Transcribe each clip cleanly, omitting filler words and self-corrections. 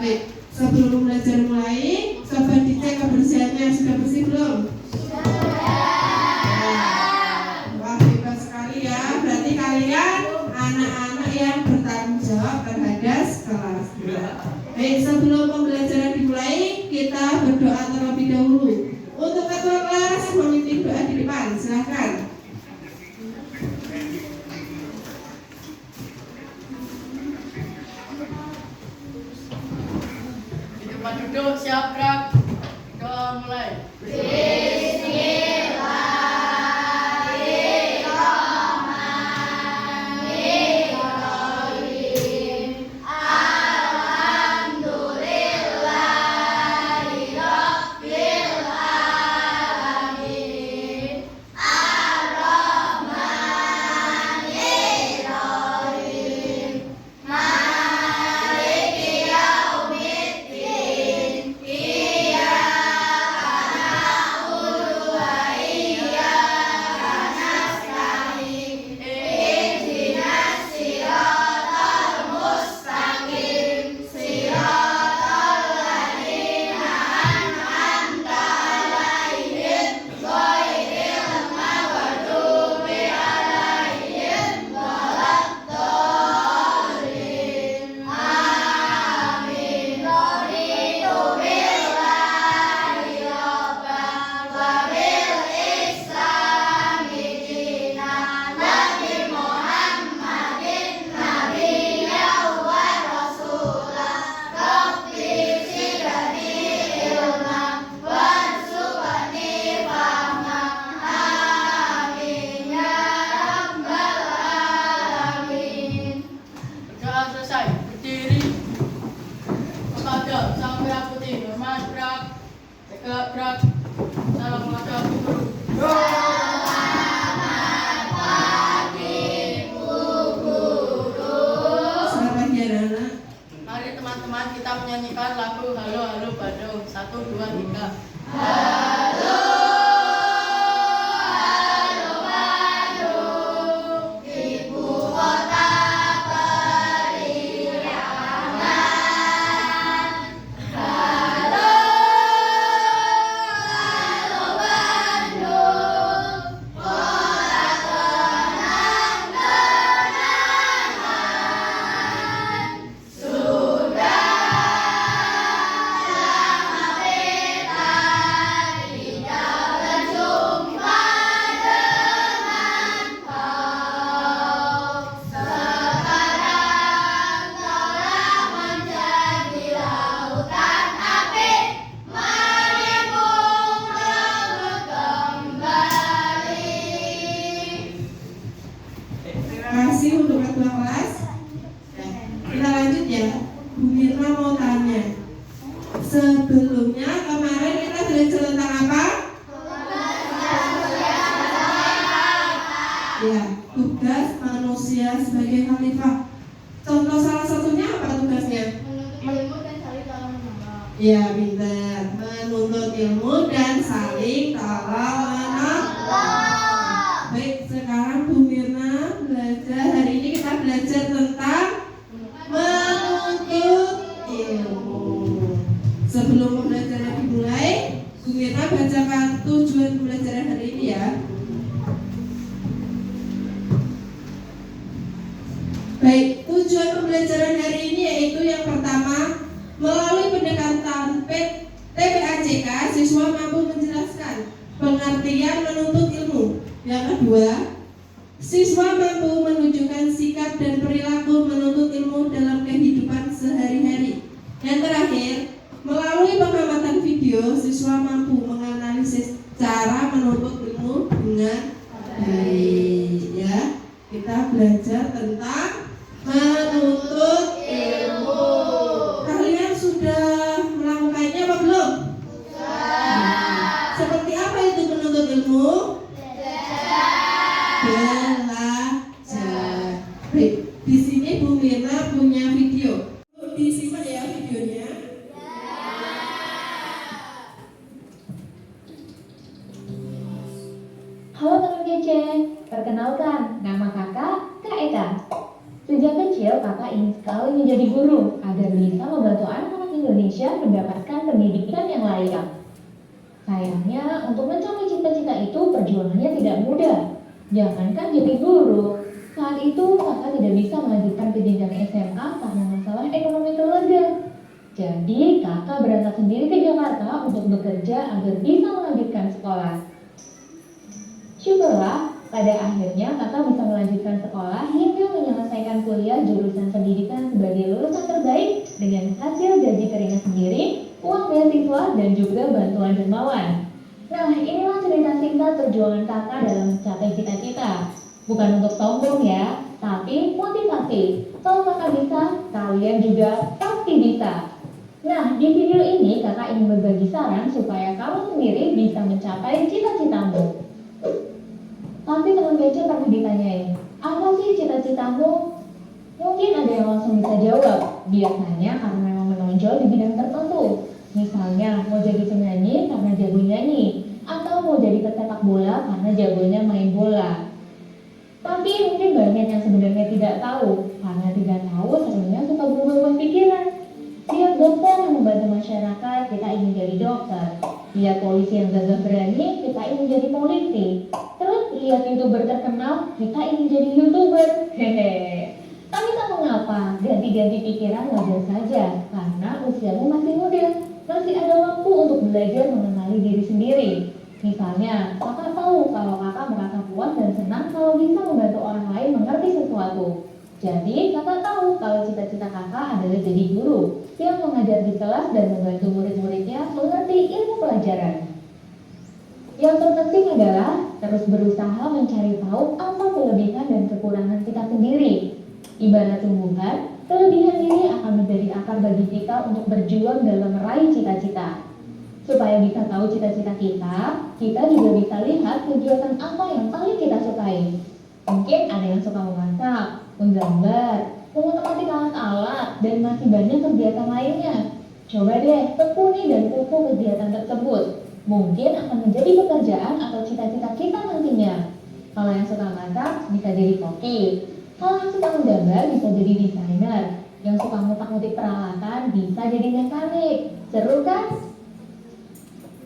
Baik, sebelum belajar mulai, coba dicek kebersihannya. Sudah bersih belum? Wah, hebat sekali ya. Berarti kalian anak-anak yang bertanggung jawab terhadap kelas. Baik, sebelum pembelajaran dimulai, kita berdoa terlebih dahulu. Untuk ketua kelas memimpin doa di depan, silakan. Di tempat duduk, siap gerak. Doa mulai. Gerak. Salam menghadap guru. Selamat pagi, Bu Guru. Selamat pagi anak-anak. Mari teman-teman kita menyanyikan lagu Halo Halo Bandung. 1, 2, 3. Halo, halo Bandung, ibu kota periangan. Halo, halo Bandung, kota kenang-kenangan. Sudah lama beta tidak berjumpa dengan kau. Sekarang telah menjadi lautan api, menimbun laut kembali. Terima kasih untuk ketua kelas. Kita lanjut ya. Bu Mirna mau tanya. Sebelumnya kemarin kita belajar tentang apa? Ya, tugas manusia sebagai khalifah. Contoh salah satunya apa tugasnya? Menuntut ilmu dan saling tolong menolong. Ya, pintar. Menuntut ilmu dan saling tolong menolong. Baik, sekarang Bu Mirna belajar. Hari ini kita belajar tentang menuntut ilmu. Sebelum pembelajaran dimulai, Bu Mirna bacakan tujuan pembelajaran hari ini ya. Baik, tujuan pembelajaran hari ini yaitu yang pertama, melalui pendekatan TPAJK, siswa mampu menjelaskan pengertian menuntut ilmu. Yang kedua, siswa mampu menunjukkan sikap dan perilaku menuntut ilmu dalam kehidupan sehari-hari. Yang terakhir, melalui pengamatan video, siswa mampu menganalisis cara menuntut ilmu dengan baik. Ya, kita belajar tentang menuntut ilmu. Kalian sudah melakukannya apa belum? Seperti apa itu menuntut ilmu? Belajar. Baik, di sini Bu Mirna punya video. Disimak ya videonya. Halo teman kece, perkenalkan, nama kakak Kak Eka. Sejak kecil kakak ingin sekali menjadi guru agar bisa membantu anak-anak Indonesia mendapatkan pendidikan yang layak. Sayangnya, untuk mencapai cita-cita itu perjuangannya tidak mudah. Jangankan jadi guru, saat itu kakak tidak bisa melanjutkan ke jenjang SMA karena masalah ekonomi keluarga. Jadi, kakak berangkat sendiri ke Jakarta untuk bekerja agar bisa melanjutkan sekolah. Syukurlah, pada akhirnya kakak bisa melanjutkan sekolah hingga menyelesaikan kuliah jurusan pendidikan sebagai lulusan terbaik dengan hasil gaji keringat sendiri, uang beasiswa, dan juga bantuan dermawan. Nah, inilah cerita singkat perjuangan kakak dalam mencapai cita-cita. Bukan untuk sombong ya, tapi motivasi. Kalau kakak bisa, kalian juga pasti bisa. Nah, di video ini kakak ingin berbagi saran supaya kamu sendiri bisa mencapai cita-citamu. Pasti teman kece pernah ditanyain, apa sih cita-citamu? Mungkin ada yang langsung bisa jawab, biasanya karena memang menonjol di bidang tertentu. Misalnya, mau jadi penyanyi karena jago nyanyi, atau mau jadi pesepak bola karena jagonya main bola. Tapi mungkin banyak yang sebenarnya tidak tahu, karena tidak tahu sebenarnya suka berubah pikiran. Lihat dokter yang membantu masyarakat, kita ingin jadi dokter. Lihat polisi yang gagah berani, kita ingin jadi polisi. Terus lihat YouTuber terkenal, kita ingin jadi YouTuber. Hehe. Tapi tak mengapa, ganti-ganti pikiran wajar saja, karena usiamu masih muda. Masih ada waktu untuk belajar mengenali diri sendiri. Misalnya, kakak tahu kalau kakak merasa puas dan senang kalau bisa membantu orang lain mengerti sesuatu. Jadi, kakak tahu kalau cita-cita kakak adalah jadi guru yang mengajar di kelas dan membantu murid-muridnya mengerti ilmu pelajaran. Yang terpenting adalah terus berusaha mencari tahu apa kelebihan dan kekurangan kita sendiri. Ibarat tumbuhan, kelebihan ini akan menjadi akar bagi kita untuk berjuang dalam meraih cita-cita. Supaya bisa tahu cita-cita kita juga bisa lihat kegiatan apa yang paling kita sukai. Mungkin ada yang suka memasak, menggambar, mengotak-atik alat-alat, dan masih banyak kegiatan lainnya. Coba deh tekuni dan pupuk kegiatan tersebut. Mungkin akan menjadi pekerjaan atau cita-cita kita nantinya. Kalau yang suka masak bisa jadi koki. Kalau yang suka menggambar bisa jadi desainer. Yang suka ngutak-ngutik peralatan bisa jadi mekanik. Seru kan?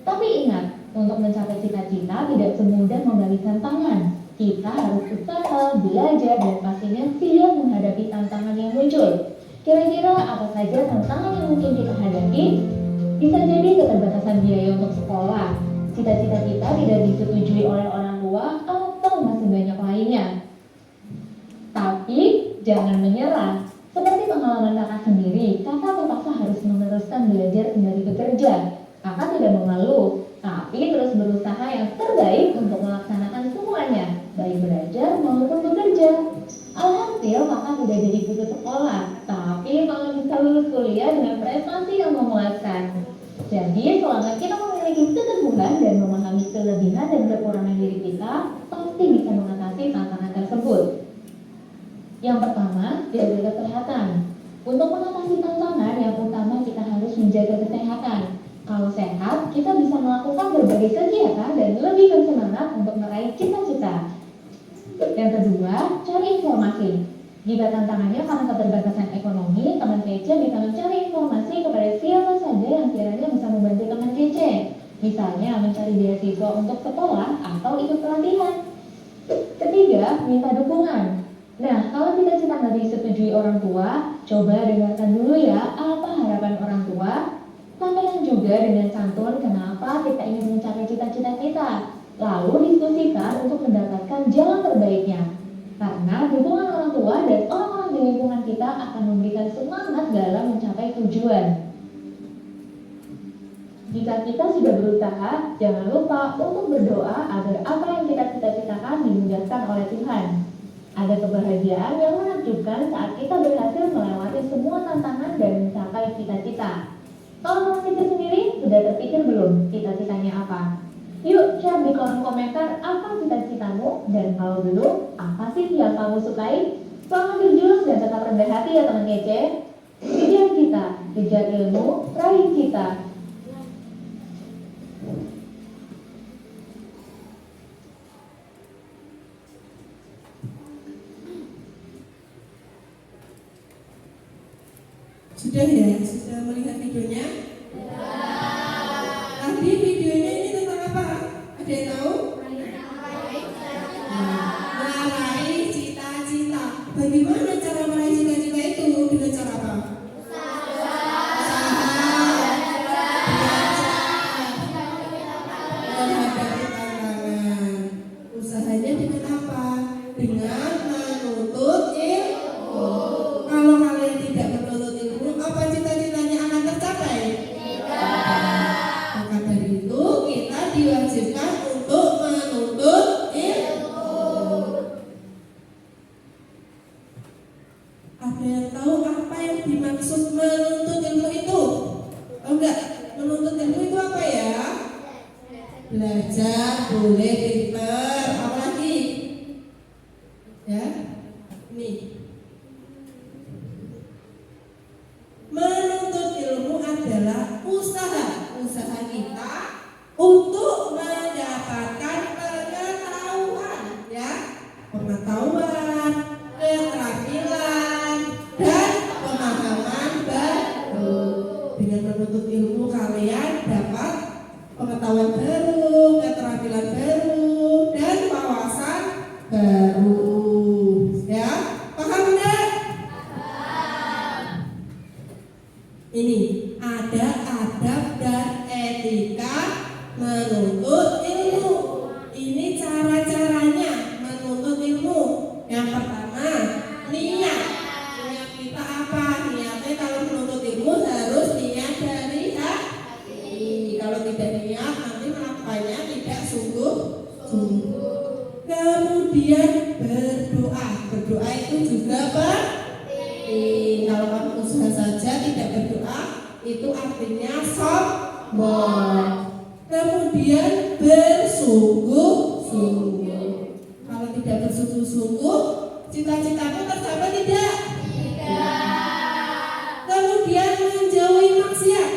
Tapi ingat, untuk mencapai cita-cita tidak semudah membalikan tangan. Kita harus usaha, belajar, dan pastinya siap menghadapi tantangan yang muncul. Kira-kira apa saja tantangan yang mungkin kita hadapi? Bisa jadi keterbatasan biaya untuk sekolah, cita-cita kita tidak disetujui oleh orang tua, atau masih banyak lainnya. Tapi jangan menyerah. Seperti pengalaman kakak sendiri, kakak terpaksa harus meneruskan belajar kembali bekerja. Kakak tidak mengeluh, tapi terus berusaha yang terbaik untuk melaksanakan semuanya, baik belajar maupun bekerja. Alhasil kakak tidak jadi putus sekolah, tapi malah bisa lulus kuliah dengan prestasi yang memuaskan. Jadi selama kita memiliki keteguhan dan memahami kelebihan dan kekurangan diri kita, pasti bisa mengatasi tantangan tersebut. Yang pertama, jaga kesehatan. Untuk mengatasi tantangan, yang utama kita harus menjaga kesehatan. Kalau sehat, kita bisa melakukan berbagai kegiatan dan lebih bersemangat untuk meraih cita-cita. Yang kedua, cari informasi. Jika tantangannya karena keterbatasan ekonomi, teman kece bisa mencari informasi kepada siapa saja yang kiranya bisa membantu teman kece. Misalnya, mencari beasiswa untuk sekolah atau ikut pelatihan. Ketiga, minta dukungan. Nah, kalau cita-cita nggak disetujui orang tua, coba dengarkan dulu ya apa harapan orang tua. Sampaikan juga dengan santun kenapa kita ingin mencapai cita-cita kita. Lalu diskusikan untuk mendapatkan jalan terbaiknya. Karena dukungan orang tua dan orang-orang di lingkungan kita akan memberikan semangat dalam mencapai tujuan. Jika kita sudah berusaha, jangan lupa untuk berdoa agar apa yang kita cita-citakan dimudahkan oleh Tuhan. Ada kebahagiaan yang menakjubkan saat kita berhasil melewati semua tantangan dan mencapai cita-cita. Kalau kamu pikir sendiri, sudah terpikir belum cita-citanya apa? Yuk share di kolom komentar apa cita-citamu, dan kalau belum, apa sih yang kamu sukai? Selamat berjuang dan tetap rendah hati ya teman kece. Kejar kita, kejar ilmu, raih cita. Sudah ya? Sudah melihat videonya? Tadi videonya ini tentang apa? Ada yang tahu? Meraih cita-cita. Bagaimana cara meraih cita-cita itu? Dengan cara apa? Menghadapi tantangan. Usahanya dengan apa? Dengan menuntut ilmu. Kalau kalian tidak menuntut ilmu, apa cita-citanya akan tercapai? Maka dari itu kita diwajibkan untuk menuntut ilmu. Ada yang tahu apa yang dimaksud menuntut ilmu itu? Tahu enggak? Menuntut ilmu itu apa ya? Belajar, boleh, pinter, apa lagi? Ya, ini. Menuntut ilmu adalah usaha kita untuk mendapatkan pengetahuan, ya, pengetahuan, keterampilan, dan pemahaman baru. Dengan menuntut ilmu kalian dapat pengetahuan baru, keterampilan baru, dan wawasan baru. Ya, paham enggak? Ini ada adab dan etika menuntut ilmu. Ini cara-caranya menuntut ilmu. Yang pertama, niat. Niat kita apa? Niatnya kalau menuntut ilmu harus niat dari hati. Kalau tidak niat nanti melakukannya tidak sungguh-sungguh. Kemudian berdoa. Berdoa itu juga penting. Kalau kamu usaha saja tidak berdoa, itu artinya sombong. Kemudian bersungguh-sungguh. Kalau tidak bersungguh-sungguh, cita-citamu tercapai tidak? Kemudian menjauhi maksiat,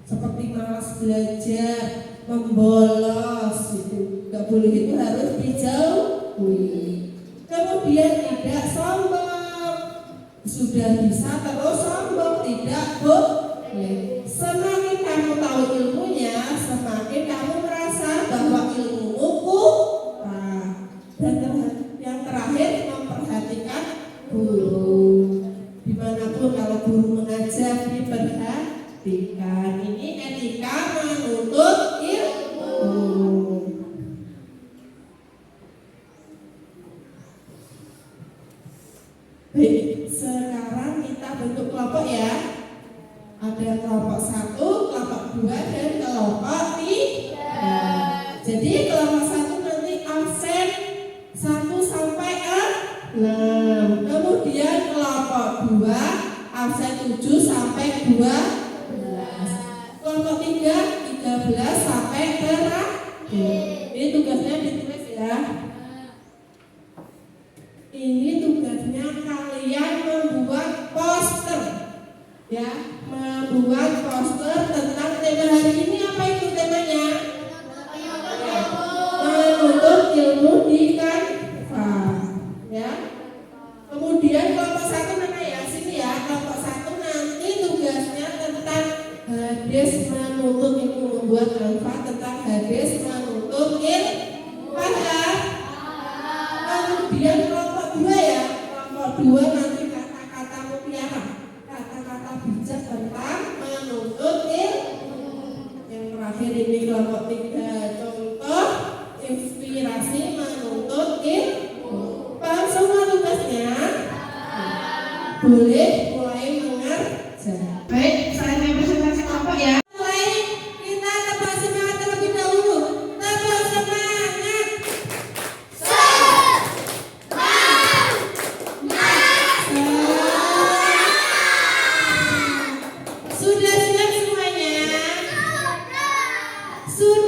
seperti malas belajar, membolos, itu nggak boleh, itu harus dijauhi. Kemudian tidak sombong, sudah bisa terus sombong, tidak boleh. Semakin kamu tahu ilmunya, semakin kamu merasa bahwa ilmumu kurang. Dan yang terakhir, memperhatikan guru. Dimanapun kalau guru mengajar, diperhatikan. Ini etika menuntut ilmu. Baik, sekarang kita bentuk kelompok ya. Ada kelompok 1, kelompok 2, dan kelompok 3. Jadi kelompok 1 nanti absen 1 sampai 6. Kemudian kelompok 2 absen 7 sampai 12. Kelompok 3 13 sampai terakhir. Ini tugasnya ditulis ya. Ini tugasnya kalian membuat poster, ya, membuat poster tentang tema hari ini. Apa itu temanya? Menuntut ilmu di Canva, ya. Kemudian kelompok 1 mana ya? Sini ya. Kelompok 1 nanti tugasnya tentang hadis menuntut ilmu, membuat Canva tentang hadis menuntut ilmu. Paham? Kemudian kelompok 2 ya. Kelompok 2 nanti kata-kata mutiara, kata-kata bijak tentang menuntut ilmu. Yang terakhir ini kelompok 3, contoh inspirasi menuntut ilmu. Paham semua tugasnya? Boleh mulai mengerjakan. Baik, saya presentasi kelompok ya. Mulai, kita tebak semangat terlebih dahulu. Tebak semangat. Sudah siap semuanya? Sudah.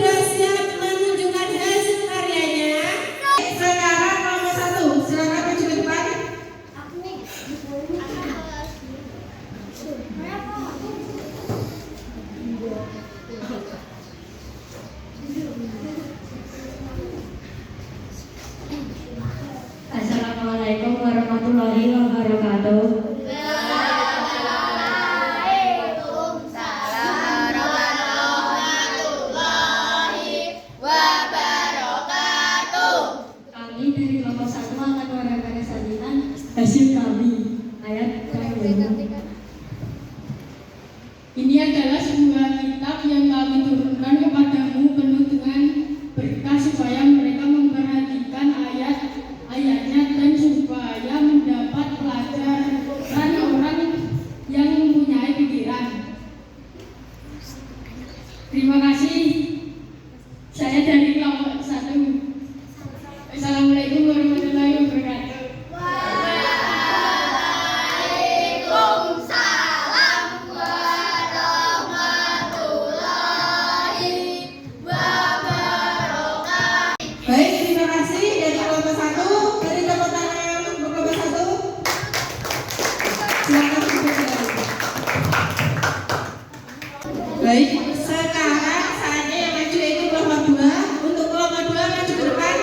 Baik, sekarang saatnya yang maju yaitu kelompok 2. Untuk kelompok 2 maju ke depan.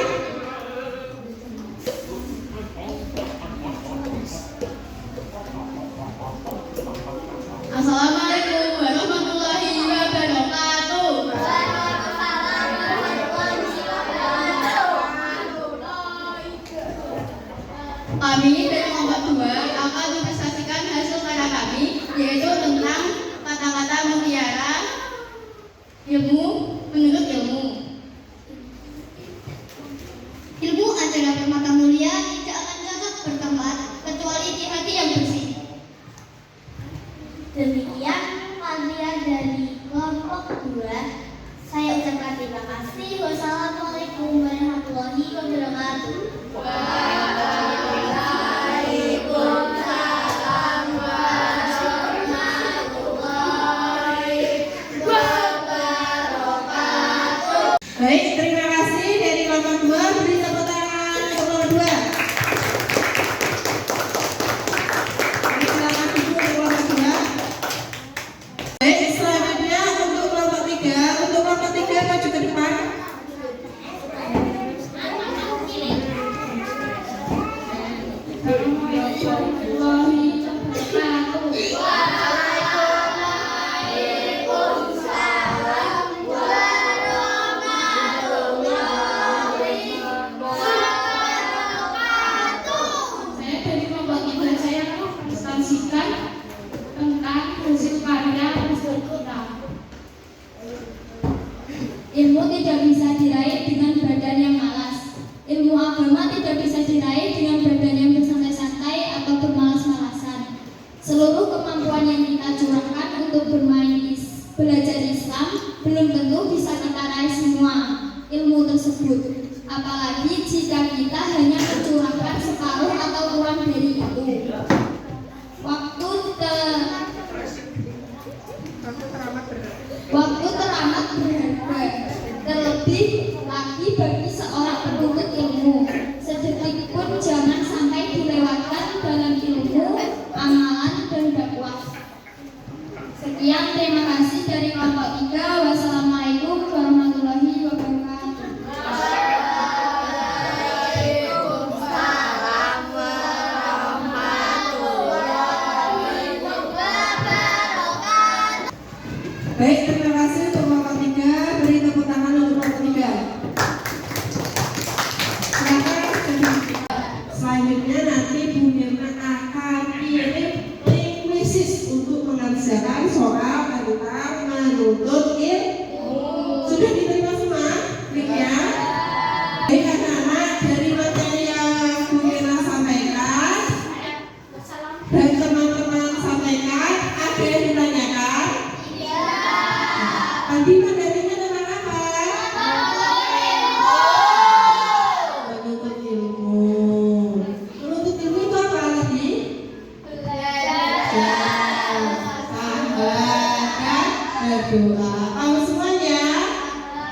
Assalamualaikum warahmatullahi wabarakatuh. Kami dari kelompok 2 akan mempresentasikan hasil karya kami, yaitu tentang kata-kata mutiara, ilmu menurut ilmu. Ilmu adalah permata mulia, tidak akan dapat bertempat kecuali di hati yang bersih. Demikian kajian dari kelompok 2. Saya ucapkan terima kasih. Wassalamualaikum warahmatullahi wabarakatuh. Waalaikumsalam warahmatullahi wabarakatuh. Baik, terima kasih dari kelompok 2. Beri tepuk tangan untuk kelompok 2. Baik, silakan duduk di kelompok 2. Baik, selanjutnya untuk kelompok 3. Untuk kelompok 3 maju ke depan. Warahmatullahi wabarakatuh. Saya dari kelompok 3, saya akan mempresentasikan tentang hasil karya hasil kita. Ilmu tidak bisa diraih dengan badan yang malas. Ilmu agama tidak bisa diraih dengan badan yang bersantai-santai atau bermalas-malasan. Seluruh kemampuan yang kita curahkan untuk belajar Islam belum tentu bisa kita raih semua ilmu tersebut. Apalagi jika kita hanya mencurahkan separuh atau kurang dari itu. Waktu teramat berharga, terlebih lagi bagi seorang penuntut ilmu. Sedetik pun jangan sampai dilewatkan dalam ilmu, amalan, dan dakwah. Sekian, terima kasih dari kelompok 3. Wassalamualaikum warahmatullahi wabarakatuh. Baik, terima kasih untuk kelompok 3. Beri tepuk tangan untuk kelompok 3. Selanjutnya nanti Bu Nirna akan kirim link khusus untuk mengerjakan soal tentang menuntut ilmu. Sudah diterima semua linknya? Baik anak-anak, dari materi yang Bu Nirna sampaikan dan teman-teman sampaikan, ada yang ditanyakan? Tadi materinya tentang apa? Menuntut ilmu. Menuntut ilmu itu apa lagi? Sahabat dan berdoa. Tahu semuanya?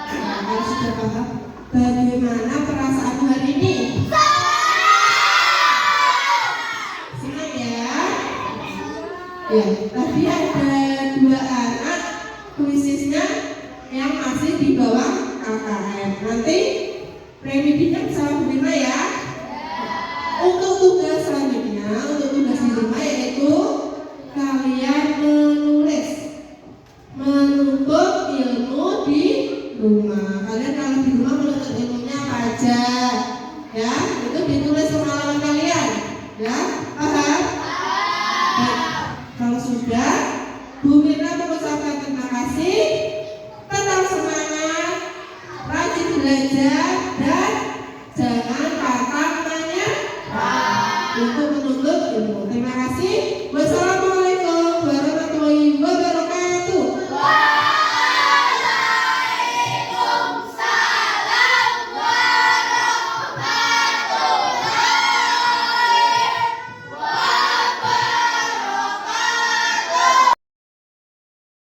Nah, kalau sudah paham, bagaimana perasaanmu hari ini? Senang ya? Ya, tadi ada 2 anak kuisisnya yang masih di bawah KKM. Nanti remedinya bisa diterima ya. Untuk tugas selanjutnya, untuk tugas di rumah yaitu kalian menuntut ilmu di rumah. Kalian kalau di rumah menuntut ilmunya apa aja? Ya, itu ditulis pengalaman kalian. Ya, paham? Baik, kalau sudah, Bu Mirna mengucapkan terima kasih. Tetap semangat, rajin belajar, dan jangan